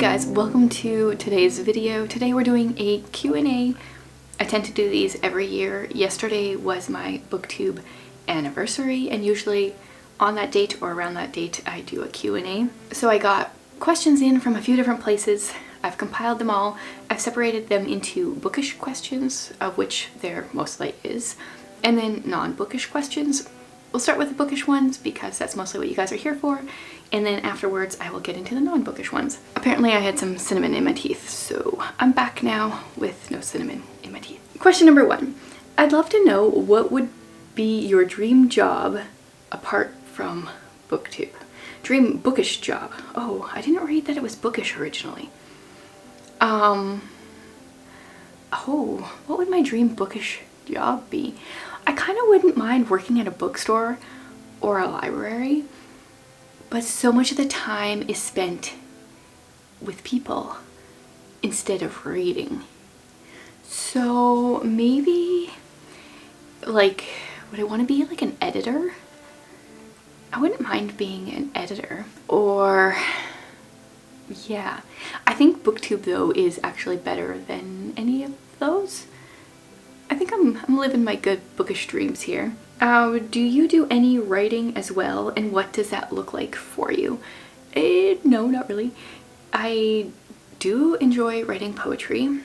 guys, welcome to today's video. Today we're doing a Q&A. I tend to do these every year. Yesterday was my BookTube anniversary, and usually on that date or around that date I do a Q&A. So I got questions in from a few different places. I've compiled them all. I've separated them into bookish questions, of which there mostly is, and then non-bookish questions. We'll start with the bookish ones because that's mostly what you guys are here for, and then afterwards I will get into the non-bookish ones. Apparently I had some cinnamon in my teeth, so I'm back now with no cinnamon in my teeth. Question number 1. I'd love to know what would be your dream job apart from BookTube. Dream bookish job. Oh, I didn't read that it was bookish originally. Oh, what would my dream bookish job be? I kind of wouldn't mind working at a bookstore or a library, but so much of the time is spent with people instead of reading. So maybe, like, would I want to be like an editor? I wouldn't mind being an editor. Or, yeah, I think BookTube though is actually better than any of those. I think I'm living my good bookish dreams here. Do you do any writing as well, and what does that look like for you? No, not really. I do enjoy writing poetry.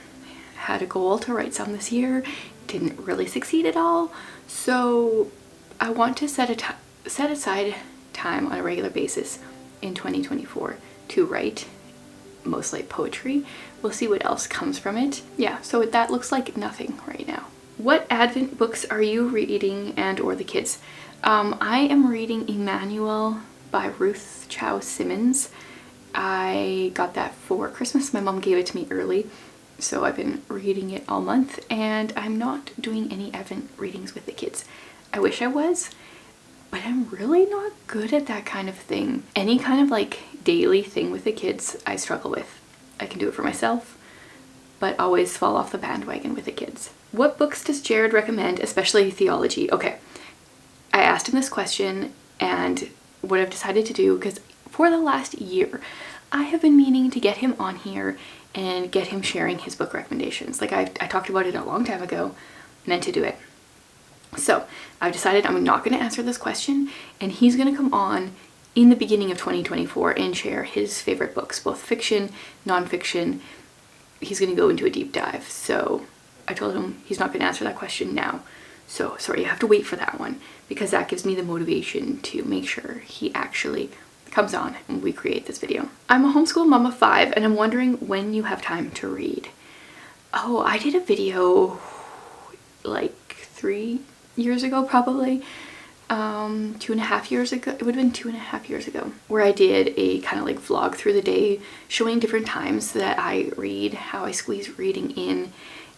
Had a goal to write some this year, didn't really succeed at all, so I want to set aside time on a regular basis in 2024 to write mostly poetry. We'll see what else comes from it. Yeah, so that looks like nothing right now. What Advent books are you reading and or the kids? I am reading Emmanuel by Ruth Chow Simmons. I got that for Christmas. My mom gave it to me early, so I've been reading it all month, and I'm not doing any Advent readings with the kids. I wish I was, but I'm really not good at that kind of thing. Any kind of like daily thing with the kids I struggle with. I can do it for myself, but always fall off the bandwagon with the kids. What books does Jared recommend, especially theology? Okay, I asked him this question, and what I've decided to do, because for the last year I have been meaning to get him on here and get him sharing his book recommendations. Like I talked about it a long time ago, meant to do it. So I've decided I'm not going to answer this question, and he's going to come on in the beginning of 2024 and share his favorite books, both fiction, non-fiction. He's going to go into a deep dive, so I told him he's not going to answer that question now. So sorry, you have to wait for that one, because that gives me the motivation to make sure he actually comes on and we create this video. I'm a homeschool mom of 5, and I'm wondering when you have time to read. Oh, I did a video like 3 years ago, probably 2.5 years ago. It would have been 2.5 years ago, where I did a kind of like vlog through the day showing different times that I read, how I squeeze reading in.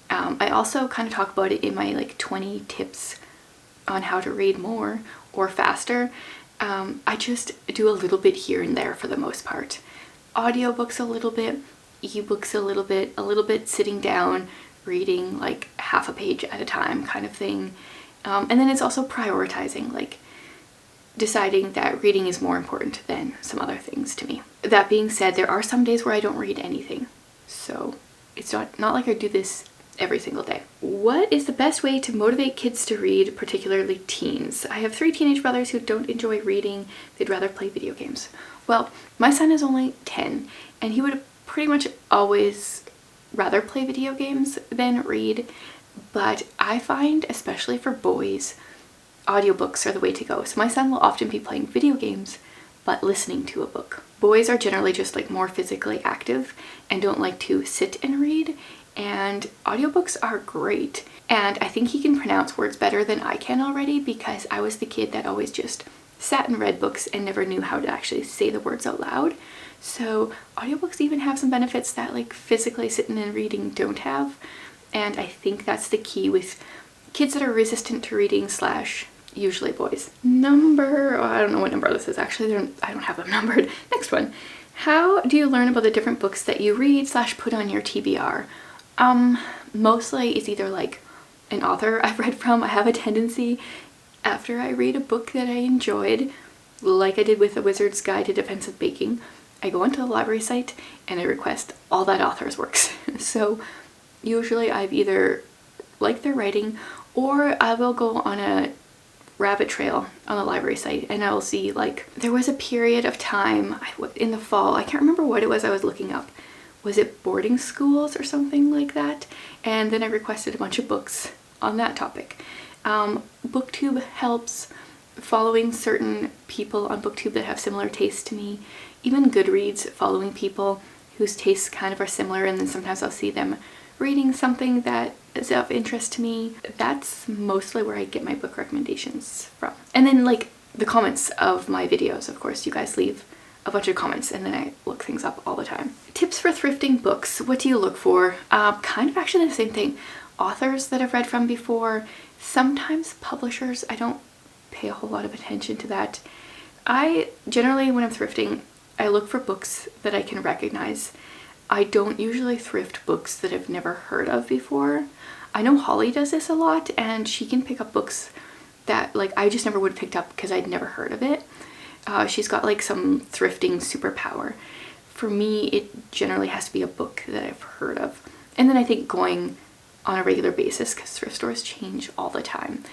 I also kind of talk about it in my like 20 tips on how to read more or faster. I just do a little bit here and there for the most part. Audiobooks a little bit, ebooks a little bit sitting down, reading like half a page at a time kind of thing. And then it's also prioritizing, like deciding that reading is more important than some other things to me. That being said, there are some days where I don't read anything, so it's not like I do this every single day. What is the best way to motivate kids to read, particularly teens? I have 3 teenage brothers who don't enjoy reading. They'd rather play video games. Well, my son is only 10, and he would pretty much always rather play video games than read, but I find, especially for boys, audiobooks are the way to go. So my son will often be playing video games but listening to a book. Boys are generally just like more physically active and don't like to sit and read, and audiobooks are great. And I think he can pronounce words better than I can already, because I was the kid that always just sat and read books and never knew how to actually say the words out loud. So audiobooks even have some benefits that like physically sitting and reading don't have. And I think that's the key with kids that are resistant to reading / usually boys. I don't know what number this is actually. I don't have them numbered. Next one. How do you learn about the different books that you read / put on your TBR? Mostly it's either like an author I've read from. I have a tendency, after I read a book that I enjoyed, like I did with A Wizard's Guide to Defensive Baking, I go onto the library site and I request all that author's works. So usually I've either liked their writing, or I will go on a rabbit trail on the library site and I will see, like, there was a period of time in the fall, I can't remember what it was I was looking up. Was it boarding schools or something like that? And then I requested a bunch of books on that topic. BookTube helps, following certain people on BookTube that have similar tastes to me. Even Goodreads, following people whose tastes kind of are similar, and then sometimes I'll see them reading something that is of interest to me. That's mostly where I get my book recommendations from. And then, like, the comments of my videos, of course, you guys leave a bunch of comments and then I look things up all the time. Tips for thrifting books. What do you look for? Kind of actually the same thing. Authors that I've read from before, sometimes publishers. I don't pay a whole lot of attention to that. I generally, when I'm thrifting, I look for books that I can recognize. I don't usually thrift books that I've never heard of before. I know Holly does this a lot, and she can pick up books that, like, I just never would have picked up because I'd never heard of it. She's got like some thrifting superpower. For me, it generally has to be a book that I've heard of. And then I think going on a regular basis, because thrift stores change all the time,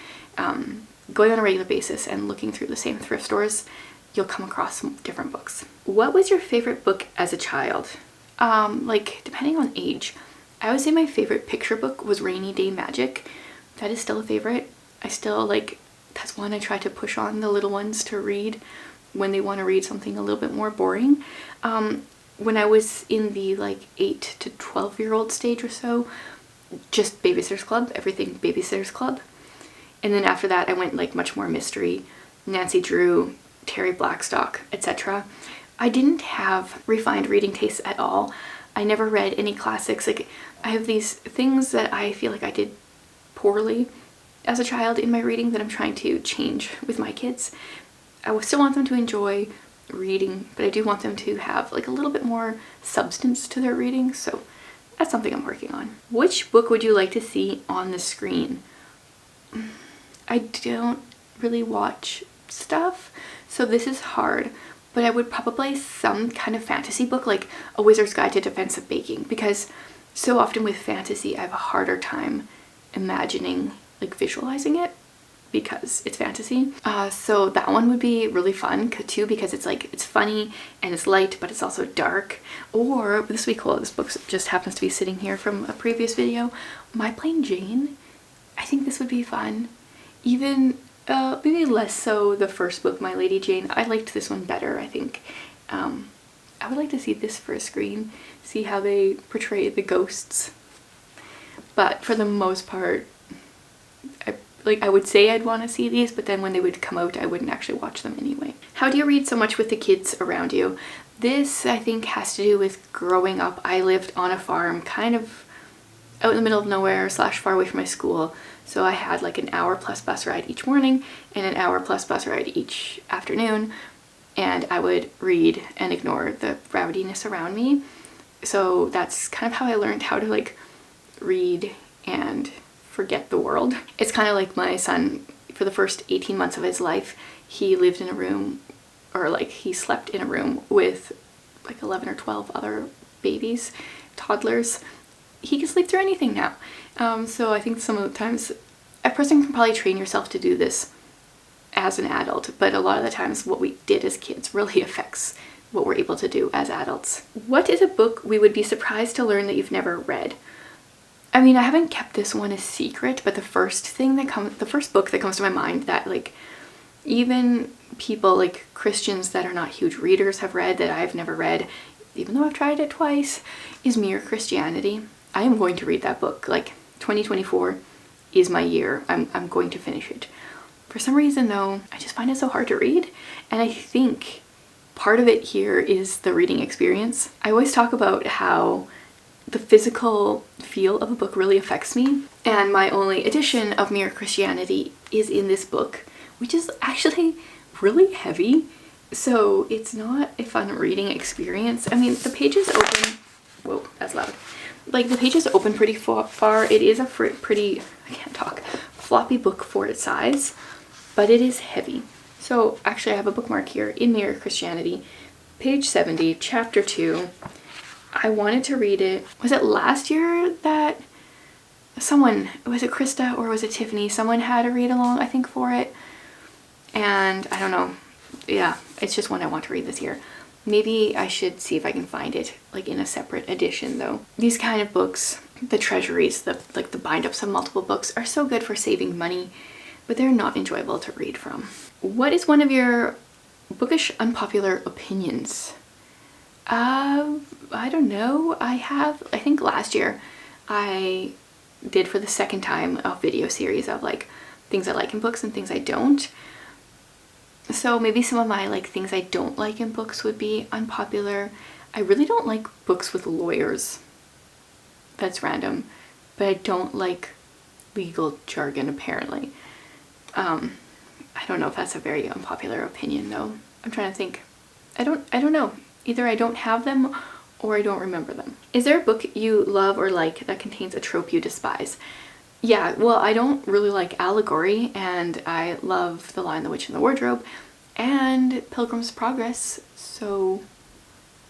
going on a regular basis and looking through the same thrift stores, you'll come across some different books. What was your favorite book as a child? Like, depending on age, I would say my favorite picture book was Rainy Day Magic. That is still a favorite. I still, like, that's one I try to push on the little ones to read when they want to read something a little bit more boring. When I was in the like 8 to 12-year-old stage or so, just Babysitter's Club, everything Babysitter's Club. And then after that I went like much more mystery, Nancy Drew, Terry Blackstock, etc. I didn't have refined reading tastes at all. I never read any classics. Like, I have these things that I feel like I did poorly as a child in my reading that I'm trying to change with my kids. I still want them to enjoy reading, but I do want them to have like a little bit more substance to their reading, so that's something I'm working on. Which book would you like to see on the screen? I don't really watch stuff, so this is hard, but I would probably some kind of fantasy book, like A Wizard's Guide to Defensive Baking, because so often with fantasy I have a harder time imagining, like visualizing it, because it's fantasy. So that one would be really fun too, because it's like, it's funny and it's light, but it's also dark. Or this would be cool, this book just happens to be sitting here from a previous video, My Plain Jane. I think this would be fun. Even maybe less so the first book, My Lady Jane. I liked this one better, I think. I would like to see this for a screen, see how they portray the ghosts. But for the most part, I would say I'd want to see these, but then when they would come out, I wouldn't actually watch them anyway. How do you read so much with the kids around you? This, I think, has to do with growing up. I lived on a farm, kind of out in the middle of nowhere / far away from my school. So I had like an hour-plus bus ride each morning and an hour-plus bus ride each afternoon. And I would read and ignore the rowdiness around me. So that's kind of how I learned how to like read and forget the world. It's kind of like my son, for the first 18 months of his life, he lived in a room, or like he slept in a room with like 11 or 12 other babies, toddlers. He can sleep through anything now. So I think some of the times a person can probably train yourself to do this as an adult, but a lot of the times what we did as kids really affects what we're able to do as adults. What is a book we would be surprised to learn that you've never read? I mean, I haven't kept this one a secret, but the first book that comes to my mind that like even people like Christians that are not huge readers have read that I've never read, even though I've tried it twice, is Mere Christianity. I am going to read that book. Like, 2024 is my year. I'm going to finish it. For some reason though, I just find it so hard to read, and I think part of it here is the reading experience. I always talk about how the physical feel of a book really affects me, and my only edition of Mere Christianity is in this book, which is actually really heavy, so it's not a fun reading experience. I mean, the pages open, whoa, that's loud. Like, the pages open pretty far. It is a pretty, I can't talk, floppy book for its size, but it is heavy. So actually I have a bookmark here in Mere Christianity. page 70, chapter 2. I wanted to read it. Was it last year that someone, was it Krista or was it Tiffany? Someone had a read along, I think, for it. And I don't know. Yeah, it's just one I want to read this year. Maybe I should see if I can find it like in a separate edition though. These kind of books, the treasuries, the bind-ups of multiple books are so good for saving money, but they're not enjoyable to read from. What is one of your bookish unpopular opinions? I don't know. I think last year I did for the second time a video series of like things I like in books and things I don't. So maybe some of my like things I don't like in books would be unpopular. I really don't like books with lawyers. That's random. But I don't like legal jargon apparently. I don't know if that's a very unpopular opinion though. I'm trying to think. I don't know. Either I don't have them or I don't remember them. Is there a book you love or like that contains a trope you despise? Yeah, well, I don't really like allegory, and I love The Lion, the Witch, and the Wardrobe, and Pilgrim's Progress, so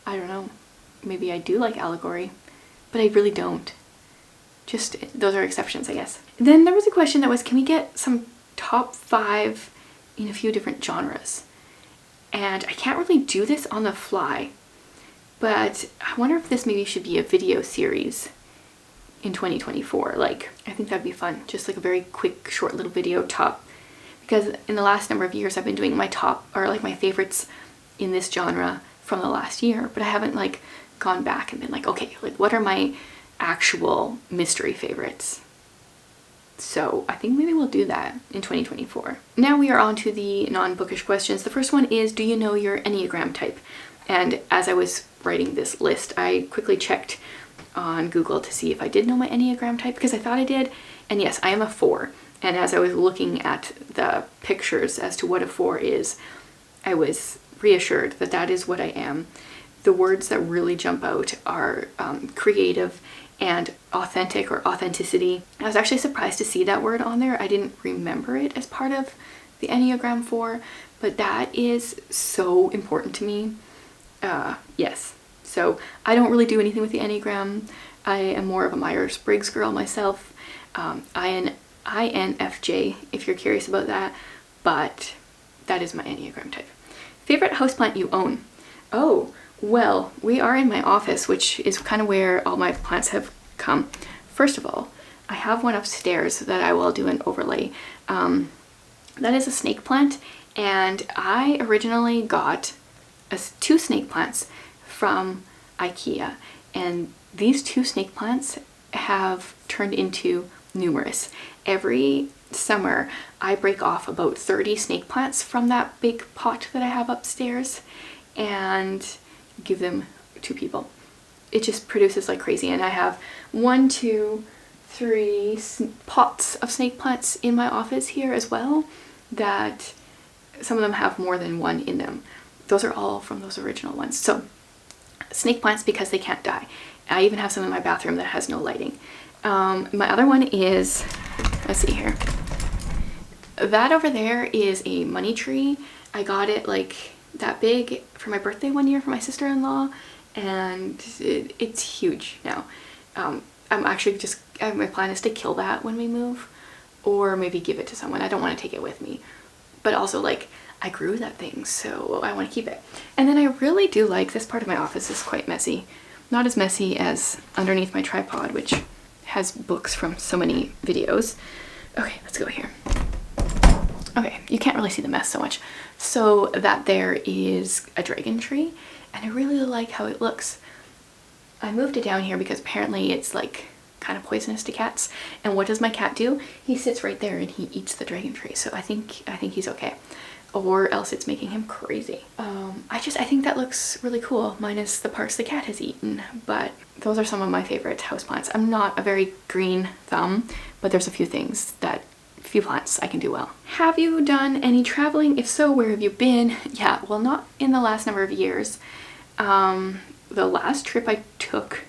I don't know. Maybe I do like allegory, but I really don't. Just, those are exceptions, I guess. Then there was a question that was, can we get some top 5 in a few different genres? And I can't really do this on the fly, but I wonder if this maybe should be a video series in 2024. Like, I think that'd be fun. Just like a very quick, short little video top. Because in the last number of years, I've been doing my top, or like my favorites in this genre from the last year, but I haven't like gone back and been like, okay, like what are my actual mystery favorites? So I think maybe we'll do that in 2024. Now we are on to the non-bookish questions. The first one is, do you know your Enneagram type? And as I was writing this list, I quickly checked on Google to see if I did know my Enneagram type, because I thought I did. And yes, I am a 4. And as I was looking at the pictures as to what a 4 is, I was reassured that that is what I am. The words that really jump out are creative and authentic, or authenticity. I was actually surprised to see that word on there. I didn't remember it as part of the Enneagram 4, but that is so important to me. Yes. So I don't really do anything with the Enneagram. I am more of a Myers-Briggs girl myself. INFJ, if you're curious about that, but that is my Enneagram type. Favorite houseplant you own? Oh, well, we are in my office, which is kind of where all my plants have come. First of all, I have one upstairs that I will do an overlay. That is a snake plant, and I originally got 2 snake plants from IKEA, and these 2 snake plants have turned into numerous. Every summer I break off about 30 snake plants from that big pot that I have upstairs and give them to people. It just produces like crazy, and I have 1, 2, 3 pots of snake plants in my office here as well, that some of them have more than 1 in them. Those are all from those original ones. So snake plants, because they can't die. I even have some in my bathroom that has no lighting. My other one is, let's see here. That over there is a money tree. I got it like that big for my birthday one year for my sister-in-law, and it's huge now. I'm actually just, my plan is to kill that when we move, or maybe give it to someone. I don't want to take it with me, but also like I grew that thing, so I want to keep it. And then I really do like, this part of my office is quite messy. Not as messy as underneath my tripod, which has books from so many videos. Okay, let's go here. Okay, you can't really see the mess so much. So that there is a dragon tree, and I really like how it looks. I moved it down here because apparently it's like kind of poisonous to cats. And what does my cat do? He sits right there and he eats the dragon tree. So I think he's okay. Or else it's making him crazy. I think that looks really cool, minus the parts the cat has eaten. But those are some of my favorite houseplants. I'm not a very green thumb, but there's a few plants I can do well. Have you done any traveling? If so, where have you been? Yeah, well, not in the last number of years. The last trip I took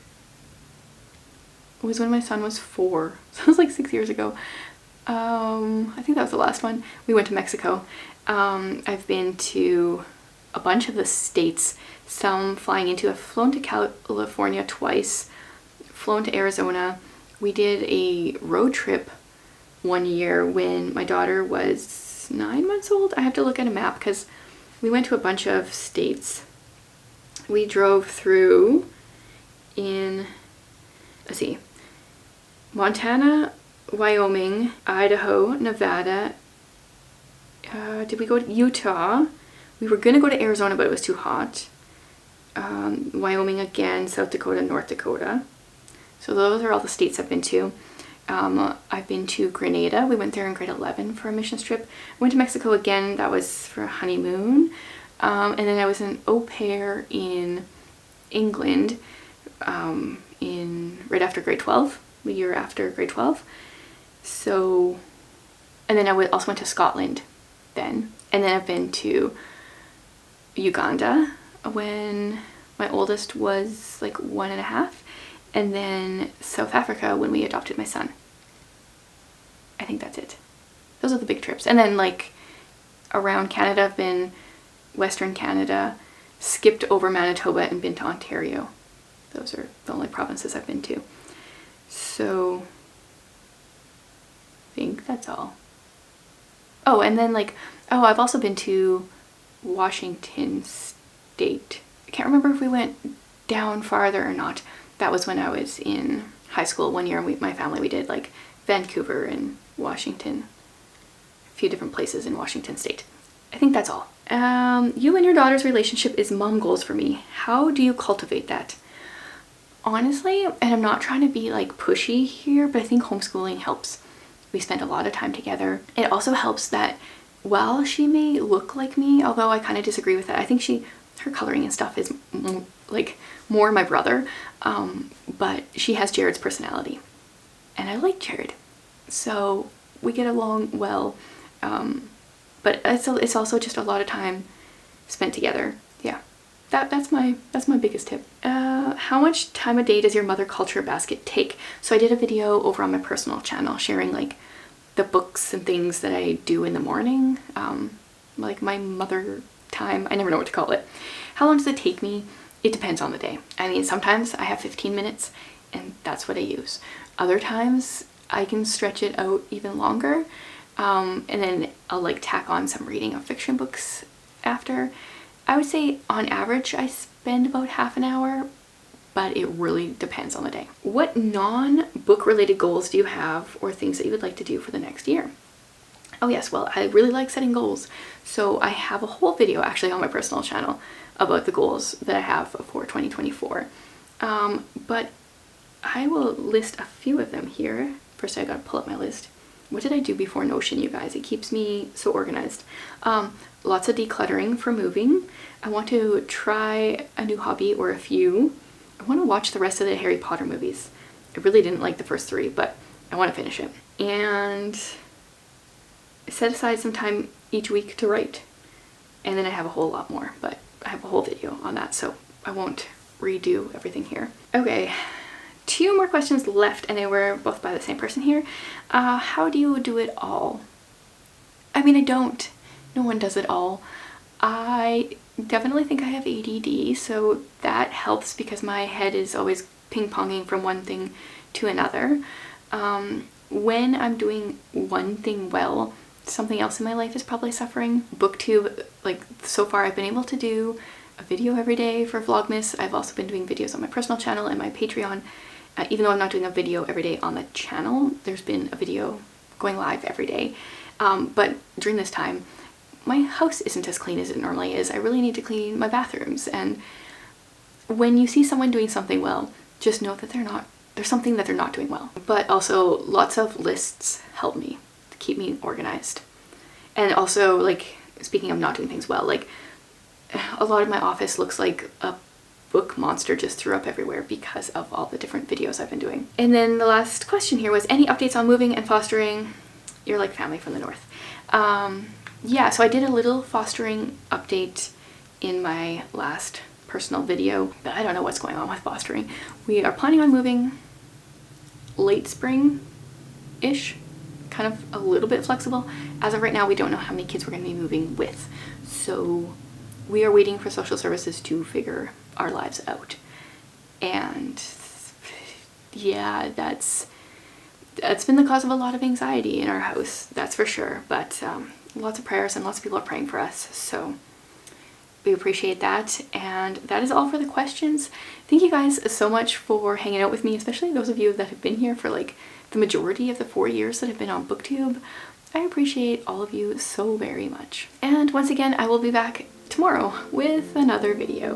was when my son was 4. So it was like 6 years ago. I think that was the last one. We went to Mexico. I've been to a bunch of the states, some flying into. I've flown to California twice, flown to Arizona. We did a road trip one year when my daughter was 9 months old. I have to look at a map because we went to a bunch of states. We drove through in, let's see, Montana, Wyoming, Idaho, Nevada. Did we go to Utah? We were gonna go to Arizona, but it was too hot. Wyoming again, South Dakota, North Dakota. So those are all the states I've been to. I've been to Grenada. We went there in grade 11 for a missions trip. Went to Mexico again. That was for a honeymoon. And then I was an au pair in England right after grade 12, the year after grade 12. So, and then I also went to Scotland then. And then I've been to Uganda when my oldest was like 1.5. And then South Africa when we adopted my son. I think that's it. Those are the big trips. And then like around Canada, I've been Western Canada, skipped over Manitoba and been to Ontario. Those are the only provinces I've been to. So I think that's all. Oh, and then like, I've also been to Washington State. I can't remember if we went down farther or not. That was when I was in high school one year, and my family, we did like Vancouver and Washington, a few different places in Washington State. I think that's all. You and your daughter's relationship is mom goals for me. How do you cultivate that? Honestly, and I'm not trying to be like pushy here, but I think homeschooling helps. We spend a lot of time together. It also helps that while she may look like me, although I kind of disagree with that, I think her coloring and stuff is like more my brother, but she has Jared's personality, and I like Jared, so we get along well. But it's also just a lot of time spent together. Yeah, that's my biggest tip. How much time a day does your mother culture basket take? So I did a video over on my personal channel sharing like the books and things that I do in the morning, like my mother time. I never know what to call it. How long does it take me? It depends on the day. I mean, sometimes I have 15 minutes and that's what I use. Other times I can stretch it out even longer, and then I'll like tack on some reading of fiction books after. I would say on average I spend about half an hour, but it really depends on the day. What non-book related goals do you have, or things that you would like to do for the next year? Oh yes, well, I really like setting goals. So I have a whole video actually on my personal channel about the goals that I have for 2024. But I will list a few of them here. First, I gotta pull up my list. What did I do before Notion, you guys? It keeps me so organized. Lots of decluttering for moving. I want to try a new hobby or a few. I want to watch the rest of the Harry Potter movies. I really didn't like the first 3, but I want to finish it. And set aside some time each week to write. And then I have a whole lot more, but I have a whole video on that, so I won't redo everything here. Okay, 2 more questions left, and they were both by the same person here. How do you do it all? I mean, I don't. No one does it all. I definitely think I have ADD, so that helps because my head is always ping-ponging from one thing to another. When I'm doing one thing well, something else in my life is probably suffering. BookTube, like so far I've been able to do a video every day for Vlogmas. I've also been doing videos on my personal channel and my Patreon. Even though I'm not doing a video every day on the channel, there's been a video going live every day. But during this time, my house isn't as clean as it normally is. I really need to clean my bathrooms. And when you see someone doing something well, just know that there's something that they're not doing well. But also lots of lists help me to keep me organized. And also, like, speaking of not doing things well, like a lot of my office looks like a book monster just threw up everywhere because of all the different videos I've been doing. And then the last question here was, any updates on moving and fostering? You're like family from the north. Yeah, so I did a little fostering update in my last personal video, but I don't know what's going on with fostering. We are planning on moving late spring-ish, kind of a little bit flexible. As of right now, we don't know how many kids we're going to be moving with. So we are waiting for social services to figure our lives out. And yeah, that's been the cause of a lot of anxiety in our house, that's for sure. But lots of prayers and lots of people are praying for us, so we appreciate that. And that is all for the questions. Thank you guys so much for hanging out with me, especially those of you that have been here for like the majority of the 4 years that I've been on BookTube. I appreciate all of you so very much. And once again, I will be back tomorrow with another video.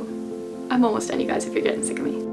I'm almost done, you guys, if you're getting sick of me.